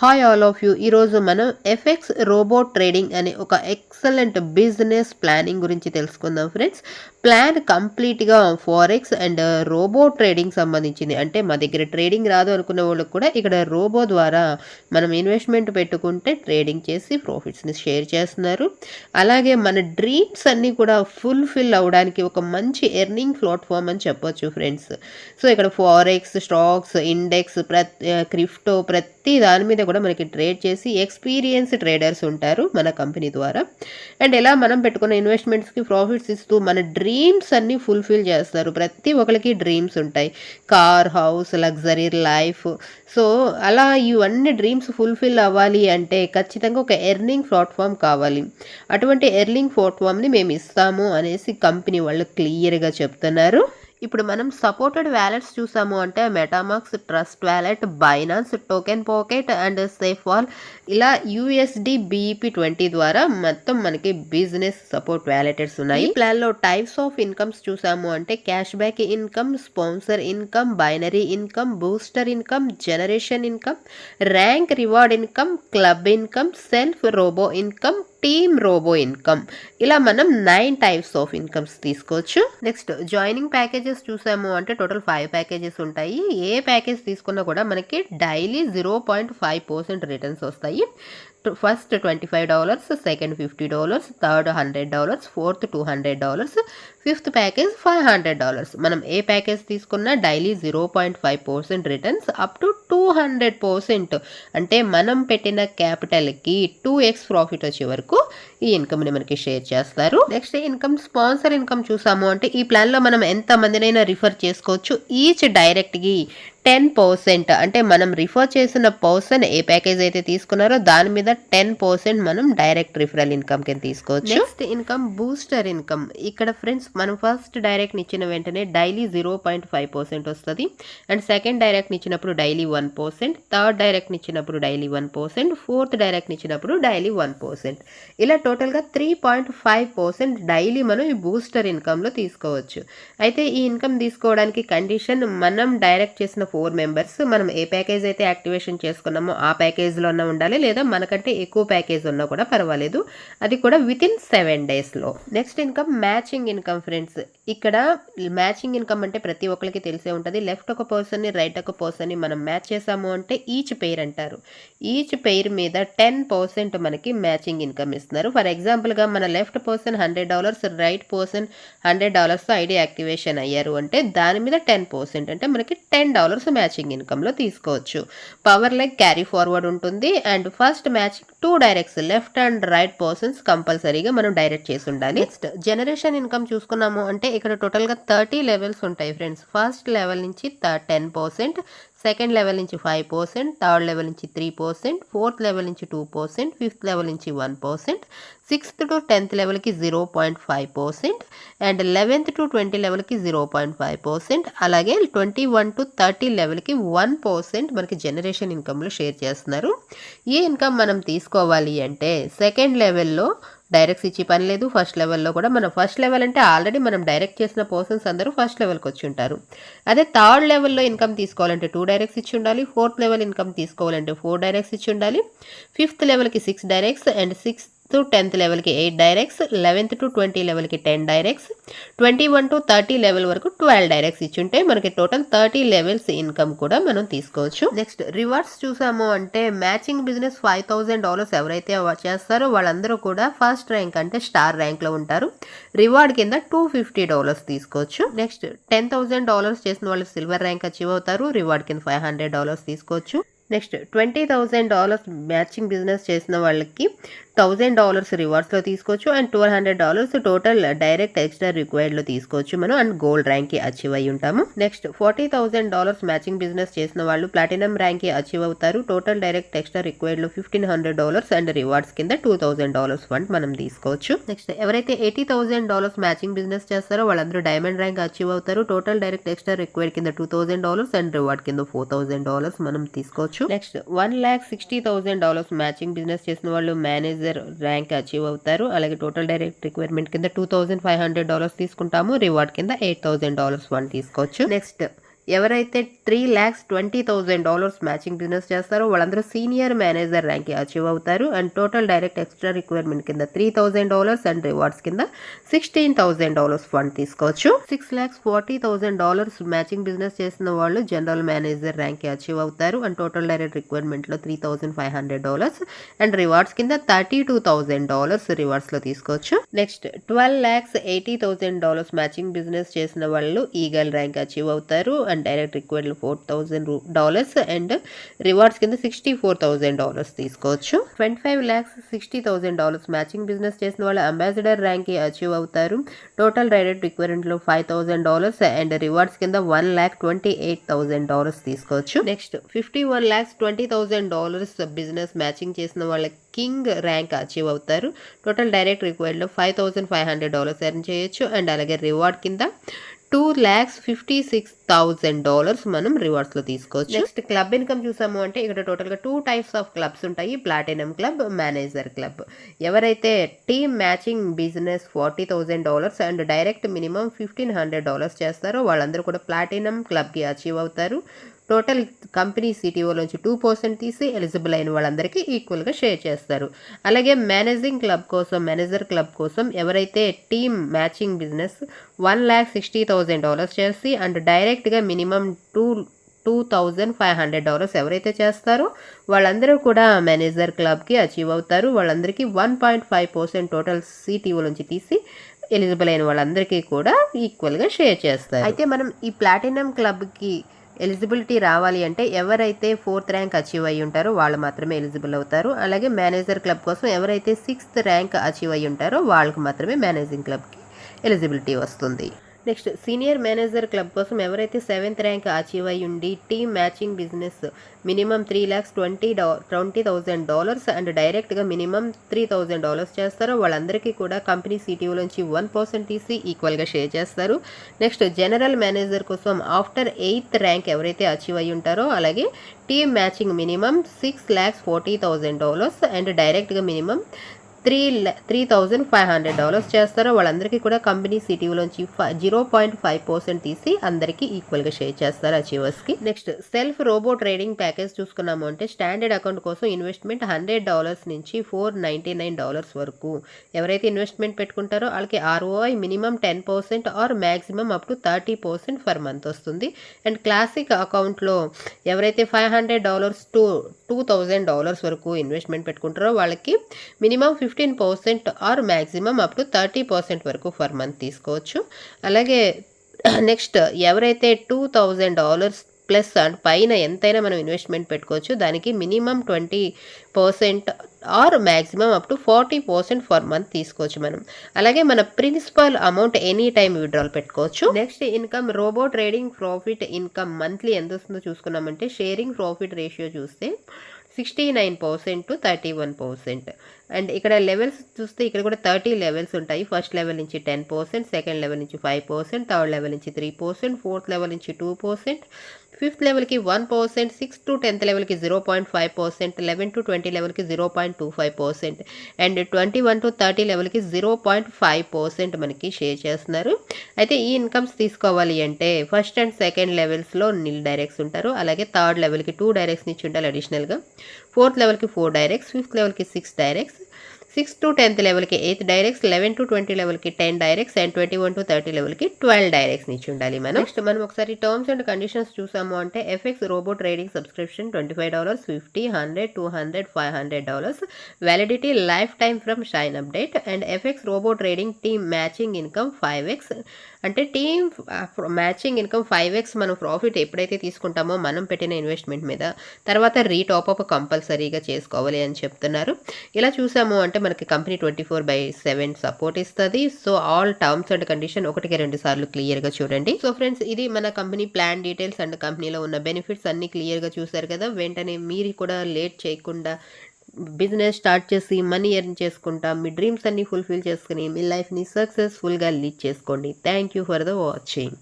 Hi all of you. ఈరోజు మనం FX robo trading అనే ఒక ఎక్సలెంట్ బిజినెస్ ప్లానింగ్ గురించి తెలుసుకుందాం ఫ్రెండ్స్. ప్లాన్ కంప్లీట్గా ఫారెక్స్ అండ్ రోబో ట్రేడింగ్ సంబంధించింది. అంటే మా దగ్గర ట్రేడింగ్ రాదు అనుకున్న వాళ్ళకి కూడా ఇక్కడ రోబో ద్వారా మనం ఇన్వెస్ట్మెంట్ పెట్టుకుంటే ట్రేడింగ్ చేసి ప్రాఫిట్స్ని షేర్ చేస్తున్నారు. అలాగే మన డ్రీమ్స్ అన్నీ కూడా ఫుల్ఫిల్ అవ్వడానికి ఒక మంచి ఎర్నింగ్ ప్లాట్ఫామ్ అని చెప్పొచ్చు ఫ్రెండ్స్. సో ఇక్కడ ఫారెక్స్, స్టాక్స్, ఇండెక్స్, క్రిప్టో ప్రతి దాని మీద కూడా మనకి ట్రేడ్ చేసి ఎక్స్పీరియన్స్ ట్రేడర్స్ ఉంటారు మన కంపెనీ ద్వారా. అండ్ ఎలా మనం పెట్టుకున్న ఇన్వెస్ట్మెంట్స్కి ప్రాఫిట్స్ ఇస్తూ మన డ్రీమ్స్ అన్నీ ఫుల్ఫిల్ చేస్తారు. ప్రతి ఒక్కరికి డ్రీమ్స్ ఉంటాయి, car, house, luxury life. So అలా ఇవన్నీ డ్రీమ్స్ ఫుల్ఫిల్ అవ్వాలి అంటే ఖచ్చితంగా ఒక ఎర్నింగ్ ప్లాట్ఫామ్ కావాలి. అటువంటి ఎర్నింగ్ ప్లాట్ఫామ్ని మేము ఇస్తాము అనేసి కంపెనీ వాళ్ళు క్లియర్గా చెప్తున్నారు. ఇప్పుడు మనం సపోర్టెడ్ వ్యాలెట్స్ చూసాము అంటే MetaMask, trust wallet, Binance, token pocket and SafePal, ఇలా యూఎస్డి BEP20 ద్వారా మొత్తం మనకి బిజినెస్ సపోర్ట్ వ్యాలెటెడ్స్ ఉన్నాయి. ఈ ప్లాన్లో టైప్స్ ఆఫ్ ఇన్కమ్స్ చూసాము అంటే cash back income, sponsor income, binary income, booster income, generation income, rank reward income, club income, self robo income, team robo income, ఇలా మనం 9 టైప్స్ ఆఫ్ ఇన్కమ్స్ తీసుకోవచ్చు. నెక్స్ట్ జాయినింగ్ ప్యాకేజెస్ చూసాము అంటే total 5 packages ఉంటాయి. ఏ package తీసుకున్నా కూడా మనకి daily 0.5% returns వస్తాయి. First $25, second $50, third $100, fourth $200, fifth package $500. మనం ఏ ప్యాకేజ్ తీసుకున్నా డైలీ 0.5% రిటర్న్స్ అప్ టు 200%. అంటే మనం పెట్టిన క్యాపిటల్కి 2x ప్రాఫిట్ వచ్చే వరకు ఈ ఇన్కమ్ని మనకి షేర్ చేస్తారు. నెక్స్ట్ ఇన్కమ్, స్పాన్సర్ ఇన్కమ్ చూసాము అంటే ఈ ప్లాన్లో మనం ఎంత మందినైనా రిఫర్ చేసుకోవచ్చు. ఈచ్ డైరెక్ట్కి 10%, అంటే మనం రిఫర్ చేసిన పర్సన్ ఏ ప్యాకేజ్ అయితే తీసుకున్నారో దాని మీద 10% మనం డైరెక్ట్ రిఫరల్ ఇన్కమ్ కింద తీసుకోవచ్చు. Next income booster income. ఇక్కడ ఫ్రెండ్స్ మనం ఫస్ట్ డైరెక్ట్ ఇచ్చిన వెంటనే డైలీ 0.5% వస్తుంది. అండ్ సెకండ్ డైరెక్ట్ ఇచ్చినప్పుడు డైలీ 1%, థర్డ్ డైరెక్ట్ ఇచ్చినప్పుడు డైలీ 1%, ఫోర్త్ డైరెక్ట్ ఇచ్చినప్పుడు డైలీ 1%. ఇలా టోటల్గా 3.5% డైలీ మనం ఈ బూస్టర్ ఇన్కమ్లో తీసుకోవచ్చు. అయితే ఈ ఇన్కమ్ తీసుకోవడానికి కండిషన్ మనం డైరెక్ట్ చేసిన 4 మెంబర్స్ మనం ఏ ప్యాకేజ్ అయితే యాక్టివేషన్ చేసుకున్నామో ఆ ప్యాకేజ్లో ఉన్నా ఉండాలి, లేదా మనకంటే ఎక్కువ ప్యాకేజ్ ఉన్నా కూడా పర్వాలేదు. అది కూడా వితిన్ 7 డేస్లో. Next income matching income friends. ఇక్కడ మ్యాచింగ్ ఇన్కమ్ అంటే ప్రతి ఒక్కరికి తెలిసే ఉంటుంది. లెఫ్ట్ ఒక పర్సన్ని, రైట్ ఒక పర్సన్ని మనం మ్యాచ్ చేసాము అంటే ఈచ్ పెయిర్ అంటారు. ఈచ్ పెయిర్ మీద 10% మనకి మ్యాచింగ్ ఇన్కమ్ ఇస్తున్నారు. ఫర్ ఎగ్జాంపుల్గా మన లెఫ్ట్ పర్సన్ $100, రైట్ పర్సన్ $100తో ఐడి యాక్టివేషన్ అయ్యారు అంటే దాని మీద 10%, అంటే మనకి $10 మ్యాచింగ్ ఇన్కమ్లో తీసుకోవచ్చు. పవర్ లైక్ క్యారీ ఫార్వర్డ్ ఉంటుంది. And first matching 2 directs, left and right persons కంపల్సరీగా మనం డైరెక్ట్ చేసి ఉండాలి. నెక్స్ట్ జనరేషన్ ఇన్కమ్ చూసుకున్నాము అంటే ఇక్కడ టోటల్గా 30 లెవెల్స్ ఉంటాయి ఫ్రెండ్స్. ఫస్ట్ లెవెల్ నుంచి 10%, సెకండ్ లెవెల్ నుంచి 5%, థర్డ్ లెవెల్ నుంచి 3%, ఫోర్త్ లెవెల్ నుంచి 2%, ఫిఫ్త్ లెవెల్ నుంచి 1%, 6th to 10th లెవెల్కి 0.5%, అండ్ 11th to 20 లెవెల్కి 0.5%, అలాగే 21 to 30 లెవెల్కి 1% మనకి జనరేషన్ ఇన్కమ్లో షేర్ చేస్తున్నారు. ఈ ఇన్కమ్ మనం తీసుకోవాలి అంటే సెకండ్ లెవెల్లో డైరెక్ట్స్ ఇచ్చి పని లేదు. ఫస్ట్ లెవెల్లో కూడా మనం ఫస్ట్ లెవెల్ అంటే ఆల్రెడీ మనం డైరెక్ట్ చేసిన పర్సన్స్ అందరూ ఫస్ట్ లెవెల్కి వచ్చి ఉంటారు. అదే థర్డ్ లెవెల్లో ఇన్కమ్ తీసుకోవాలంటే 2 డైరెక్ట్స్ ఇచ్చి ఉండాలి. ఫోర్త్ లెవెల్ ఇన్కమ్ తీసుకోవాలంటే 4 డైరెక్ట్స్ ఇచ్చి ఉండాలి. ఫిఫ్త్ లెవెల్కి 6 directs, and 6th to 10th లెవెల్కి 8 డైరెక్ట్స్, 11th to 20 లెవెల్కి 10 డైరెక్ట్స్, 21 to 30 లెవెల్ వరకు 12 డైరెక్ట్స్ ఇచ్చుంటే మనకి టోటల్ 30 లెవెల్స్ ఇన్కమ్ కూడా మనం తీసుకోవచ్చు. నెక్స్ట్ రివార్డ్స్ చూసాము అంటే మ్యాచింగ్ బిజినెస్ $5,000 ఎవరైతే చేస్తారో వాళ్ళందరూ కూడా ఫస్ట్ ర్యాంక్ అంటే స్టార్ ర్యాంక్లో ఉంటారు. రివార్డ్ కింద $250 తీసుకోవచ్చు. నెక్స్ట్ $10,000 చేసిన వాళ్ళు సిల్వర్ ర్యాంక్ అచీవ్ అవుతారు. రివార్డ్ కింద $500 తీసుకోవచ్చు. నెక్స్ట్ $20,000 మ్యాచింగ్ బిజినెస్ చేసిన వాళ్ళకి $1,000 రివార్డ్స్లో తీసుకోవచ్చు. అండ్ $1,200 టోటల్ డైరెక్ట్ ఎక్స్ట్రా రిక్వైర్డ్లో తీసుకోవచ్చు మనం. అండ్ గోల్డ్ ర్యాంక్కి అచీవ్ అయ్యి ఉంటాము. నెక్స్ట్ $40,000 మ్యాచింగ్ బిజినెస్ చేసిన వాళ్ళు ప్లాటినం ర్యాంక్కి అచీవ్ అవుతారు. టోటల్ డైరెక్ట్ ఎక్స్ట్రా రిక్వైర్డ్లో $1,500 అండ్ రివార్డ్స్ కింద $2,000 ఫండ్ మనం తీసుకోవచ్చు. నెక్స్ట్ ఎవరైతే $80,000 మ్యాచింగ్ బిజినెస్ చేస్తారో వాళ్ళందరూ డైమండ్ ర్యాంక్ అచీవ్ అవుతారు. టోటల్ డైరెక్ట్ ఎక్స్ట్రా రిక్వైర్డ్ కింద $2,000 అండ్ రివార్డ్ కింద $4,000 మనం తీసుకోవచ్చు. నెక్స్ట్ $1,60,000 మ్యాచింగ్ బిజినెస్ చేసిన వాళ్ళు మేనేజర్ ర్యాంక్ అచీవ్ అవుతారు. అలాగే టోటల్ డైరెక్ట్ రిక్వైర్మెంట్ కింద $2,500 తీసుకుంటాము. రివార్డ్ కింద $8,000 వన్ తీసుకోవచ్చు. నెక్స్ట్ ఎవరైతే $3,20,000 మ్యాచింగ్ బిజినెస్ చేస్తారు. వాళ్ళందరూ సీనియర్ మేనేజర్ ర్యాంక్ అచీవ్ అవుతారు. And total direct extra requirement కింద $3,000 అండ్ రివార్డ్స్ కింద $16,000 ఫండ్ తీసుకోవచ్చు. $6,40,000 మ్యాచింగ్ బిజినెస్ చేసిన వాళ్ళు జనరల్ మేనేజర్ ర్యాంక్ అచీవ్ అవుతారు. అండ్ టోటల్ డైరెక్ట్ రిక్వైర్మెంట్ లో $3,500 అండ్ రివార్డ్స్ కింద $32,000 రివార్డ్స్ లో తీసుకోవచ్చు. నెక్స్ట్ $12,80,000 మ్యాచింగ్ బిజినెస్ చేసిన వాళ్ళు ఈగల్ ర్యాంక్ అచీవ్ అవుతారు. And direct required $4,000 and rewards కింద $64,000 తీసుకోవచ్చు. $25,60,000 మ్యాచింగ్ బిజినెస్ చేసిన వాళ్ళు అంబాసిడర్ ర్యాంక్ అచీవ్ అవుతారు. టోటల్ డైరెక్ట్ రిక్వైర్మెంట్ లో $5,000 అండ్ రివార్డ్స్ కింద $1,28,000 తీసుకోవచ్చు. నెక్స్ట్ $51,20,000 బిజినెస్ మ్యాచింగ్ చేసిన వాళ్ళ కింగ్ ర్యాంక్ అచీవ్ అవుతారు. టోటల్ డైరెక్ట్ రిక్వైర్డ్ లో $5,500 ఎర్న్ చేయొచ్చు. అండ్ అలాగే రివార్డ్ కింద $2,56,000 మనం రివార్డ్స్ లో తీసుకోవచ్చు. నెక్స్ట్ క్లబ్ ఇన్కమ్ చూసాము అంటే ఇక్కడ టోటల్ గా 2 టైప్స్ ఆఫ్ క్లబ్స్ ఉంటాయి. Platinum club, manager club. ఎవరైతే team matching business $40,000 and direct minimum $1,500 చేస్తారో వాళ్ళందరూ కూడా ప్లాటినం క్లబ్ కి అచీవ్ అవుతారు. టోటల్ కంపెనీ సిటీఓ నుంచి 2% తీసి ఎలిజిబుల్ అయిన వాళ్ళందరికీ ఈక్వల్గా షేర్ చేస్తారు. అలాగే మేనేజర్ క్లబ్ కోసం ఎవరైతే టీమ్ మ్యాచింగ్ బిజినెస్ $1,60,000 చేసి అండ్ డైరెక్ట్గా మినిమం $2,500 ఎవరైతే చేస్తారో వాళ్ళందరూ కూడా మేనేజర్ క్లబ్కి అచీవ్ అవుతారు. వాళ్ళందరికీ 1.5% టోటల్ సిటీఓ నుంచి తీసి ఎలిజిబుల్ అయిన వాళ్ళందరికీ కూడా ఈక్వల్గా షేర్ చేస్తారు. అయితే మనం ఈ ప్లాటినం క్లబ్కి ఎలిజిబిలిటీ రావాలి అంటే ఎవరైతే 4th ర్యాంక్ అచీవ్ అయ్యి ఉంటారో వాళ్ళు మాత్రమే ఎలిజిబుల్ అవుతారు. అలాగే మేనేజర్ క్లబ్ కోసం ఎవరైతే 6th ర్యాంక్ అచీవ్ అయ్యి ఉంటారో వాళ్ళకి మాత్రమే మేనేజింగ్ క్లబ్కి ఎలిజిబిలిటీ వస్తుంది. నెక్స్ట్ సీనియర్ మేనేజర్ క్లబ్ కోసం ఎవరైతే 7th ర్యాంక్ అచీవ్ అయ్యి ఉండి team matching business minimum $3,20,000 and డైరెక్ట్గా మినిమం $3,000 చేస్తారో వాళ్ళందరికీ కూడా కంపెనీ సిటీఓ నుంచి 1% తీసి ఈక్వల్గా షేర్ చేస్తారు. నెక్స్ట్ జనరల్ మేనేజర్ కోసం ఆఫ్టర్ 8th ర్యాంక్ ఎవరైతే అచీవ్ అయ్యి ఉంటారో అలాగే టీమ్ మ్యాచింగ్ మినిమం $6,40,000 అండ్ డైరెక్ట్గా మినిమం $3,500 చేస్తారో వాళ్ళందరికీ కూడా కంపెనీ సిటీలోంచి 0.5% తీసి అందరికీ ఈక్వల్గా షేర్ చేస్తారు అచీవర్స్కి. Next self robo trading package చూసుకున్నాము అంటే స్టాండర్డ్ అకౌంట్ కోసం ఇన్వెస్ట్మెంట్ $100 నుంచి $499 వరకు ఎవరైతే ఇన్వెస్ట్మెంట్ పెట్టుకుంటారో వాళ్ళకి ROI minimum 10% or maximum up to 30% for month వస్తుంది. అండ్ క్లాసిక్ అకౌంట్లో ఎవరైతే $500 to $2,000 వరకు ఇన్వెస్ట్మెంట్ పెట్టుకుంటారో వాళ్ళకి minimum 15% or maximum up to 30% వరకు ఫర్ మంత్ తీసుకోవచ్చు. అలాగే నెక్స్ట్ ఎవరైతే $2,000 ప్లస్ అండ్ పైన ఎంతైనా మనం ఇన్వెస్ట్మెంట్ పెట్టుకోవచ్చు. దానికి minimum 20% or maximum up to 40% for month తీసుకోవచ్చు మనం. అలాగే మన principal amount any time withdrawal పెట్టుకోవచ్చు. Next income robo trading profit income monthly ఎంత వస్తుందో చూసుకున్నామంటే షేరింగ్ ప్రాఫిట్ రేషియో చూస్తే 69% to 31%. అండ్ ఇక్కడ లెవెల్స్ చూస్తే ఇక్కడ కూడా 30 లెవెల్స్ ఉంటాయి. ఫస్ట్ లెవెల్ నుంచి 10%, సెకండ్ లెవెల్ నుంచి 5%, థర్డ్ లెవెల్ నుంచి 3%, ఫోర్త్ లెవెల్ నుంచి 2%, ఫిఫ్త్ లెవెల్కి 1%, 6th to 10th లెవెల్కి 0.5%, 11 to 20 లెవెల్కి 0.25% అండ్ 21 to 30 లెవెల్కి 0.5% మనకి షేర్ చేస్తున్నారు. అయితే ఈ ఇన్కమ్స్ తీసుకోవాలి అంటే ఫస్ట్ అండ్ సెకండ్ లెవెల్స్లో నిల్ డైరెక్ట్స్ ఉంటారు. అలాగే థర్డ్ లెవెల్కి 2 డైరెక్ట్స్ నుంచి ఉండాలి అడిషనల్గా, ఫోర్త్ లెవెల్కి 4 డైరెక్ట్స్, ఫిఫ్త్ లెవెల్కి 6 డైరెక్ట్స్, 6th to 10th లెవెల్కి 8 డైరెక్ట్స్, 11 to 20 లెవెల్కి 10 డైరెక్ట్స్ అండ్ 21 to 30 లెవెల్కి 12 డైరెక్ట్స్ నుంచి ఉండాలి మనం. నెక్స్ట్ మనం ఒకసారి టర్మ్స్ అండ్ కండిషన్స్ చూసాము అంటే FX robo trading subscription $25, $50, $100, $200, $500, validity life time from shine update. And FX robo trading team matching income 5x అంటే టీమ్ మ్యాచింగ్ ఇన్కమ్ 5x మనం ప్రాఫిట్ ఎప్పుడైతే తీసుకుంటామో మనం పెట్టిన ఇన్వెస్ట్మెంట్ మీద తర్వాత రీటాప్అప్ కంపల్సరీగా చేసుకోవాలి అని చెప్తున్నారు. ఇలా చూసాము అంటే మనకి కంపెనీ 24/7 సపోర్ట్ ఇస్తుంది. So all terms and condition 1-2 సార్లు క్లియర్గా చూడండి. సో ఫ్రెండ్స్ ఇది మన కంపెనీ ప్లాన్ డీటెయిల్స్ అండ్ కంపెనీలో ఉన్న బెనిఫిట్స్ అన్ని క్లియర్గా చూసారు కదా. వెంటనే మీరు కూడా లేట్ చేయకుండా బిజినెస్ స్టార్ట్ చేసి మనీ ఎర్న్ చేసుకుంటా మీ డ్రీమ్స్ అన్ని ఫుల్ఫిల్ చేసుకుని మీ లైఫ్ని సక్సెస్ఫుల్గా లీడ్ చేసుకోండి. Thank you for the watching.